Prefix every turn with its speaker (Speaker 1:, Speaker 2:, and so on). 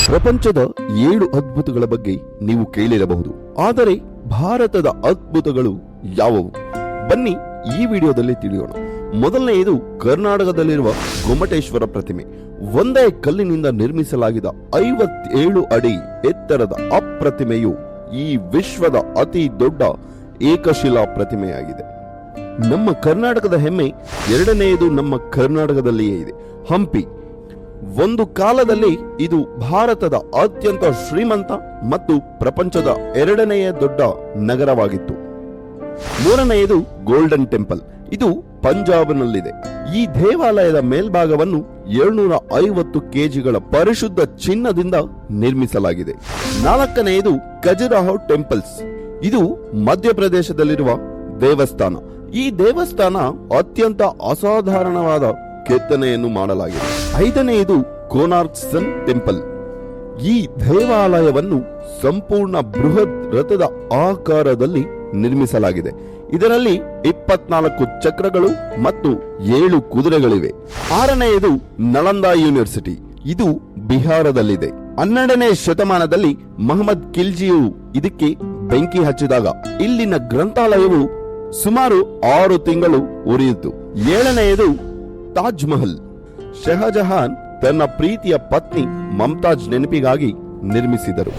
Speaker 1: ಪ್ರಪಂಚದ 7 ಅದ್ಭುತಗಳ ಬಗ್ಗೆ ನೀವು ಕೇಳಿರಬಹುದು. ಆದರೆ ಭಾರತದ ಅದ್ಭುತಗಳು ಯಾವುವು? ಬನ್ನಿ ಈ ವಿಡಿಯೋದಲ್ಲಿ ತಿಳಿಯೋಣ. ಮೊದಲನೆಯದು ಕರ್ನಾಟಕದಲ್ಲಿರುವ ಗೊಮ್ಮಟೇಶ್ವರ ಪ್ರತಿಮೆ. ಒಂದೇ ಕಲ್ಲಿನಿಂದ ನಿರ್ಮಿಸಲಾಗಿದ್ದ 57 ಅಡಿ ಎತ್ತರದ ಅಪ್ರತಿಮೆಯು ಈ ವಿಶ್ವದ ಅತಿ ದೊಡ್ಡ ಏಕಶಿಲಾ ಪ್ರತಿಮೆಯಾಗಿದೆ. ನಮ್ಮ ಕರ್ನಾಟಕದ ಹೆಮ್ಮೆ ಎರಡನೆಯದು ನಮ್ಮ ಕರ್ನಾಟಕದಲ್ಲಿಯೇ ಇದೆ, ಹಂಪಿ. ಒಂದು ಕಾಲದಲ್ಲಿ ಇದು ಭಾರತದ ಅತ್ಯಂತ ಶ್ರೀಮಂತ ಮತ್ತು ಪ್ರಪಂಚದ 2ನೇ ದೊಡ್ಡ ನಗರವಾಗಿತ್ತು. ಮೂರನೆಯದು ಗೋಲ್ಡನ್ ಟೆಂಪಲ್. ಇದು ಪಂಜಾಬ್ನಲ್ಲಿದೆ. ಈ ದೇವಾಲಯದ ಮೇಲ್ಭಾಗವನ್ನು 750 ಕೆಜಿಗಳ ಪರಿಶುದ್ಧ ಚಿನ್ನದಿಂದ ನಿರ್ಮಿಸಲಾಗಿದೆ. ನಾಲ್ಕನೆಯದು ಖಜುರಾಹೋ ಟೆಂಪಲ್ಸ್. ಇದು ಮಧ್ಯಪ್ರದೇಶದಲ್ಲಿರುವ ದೇವಸ್ಥಾನ. ಈ ದೇವಸ್ಥಾನ ಅತ್ಯಂತ ಅಸಾಧಾರಣವಾದ ಕೆತ್ತನೆಯನ್ನು ಮಾಡಲಾಗಿದೆ. ಐದನೆಯದು ಕೋನಾರ್ಕ್ ಸನ್ ಟೆಂಪಲ್. ಈ ದೇವಾಲಯವನ್ನು ಸಂಪೂರ್ಣ ಬೃಹತ್ ರಥದ ಆಕಾರದಲ್ಲಿ ನಿರ್ಮಿಸಲಾಗಿದೆ. ಇದರಲ್ಲಿ 24 ಚಕ್ರಗಳು ಮತ್ತು 7 ಕುದುರೆಗಳಿವೆ. ಆರನೆಯದು ನಳಂದ ಯೂನಿವರ್ಸಿಟಿ. ಇದು ಬಿಹಾರದಲ್ಲಿದೆ. 12ನೇ ಶತಮಾನದಲ್ಲಿ ಮಹಮ್ಮದ್ ಖಿಲ್ಜಿಯು ಇದಕ್ಕೆ ಬೆಂಕಿ ಹಚ್ಚಿದಾಗ ಇಲ್ಲಿನ ಗ್ರಂಥಾಲಯವು ಸುಮಾರು 6 ತಿಂಗಳು ಉರಿಯಿತು. 7ನೆಯದು ತಾಜ್ ಮಹಲ್. ಶಹಜಹಾನ್ ತನ್ನ ಪ್ರೀತಿಯ ಪತ್ನಿ ಮಮತಾಜ್ ನೆನಪಿಗಾಗಿ ನಿರ್ಮಿಸಿದರು.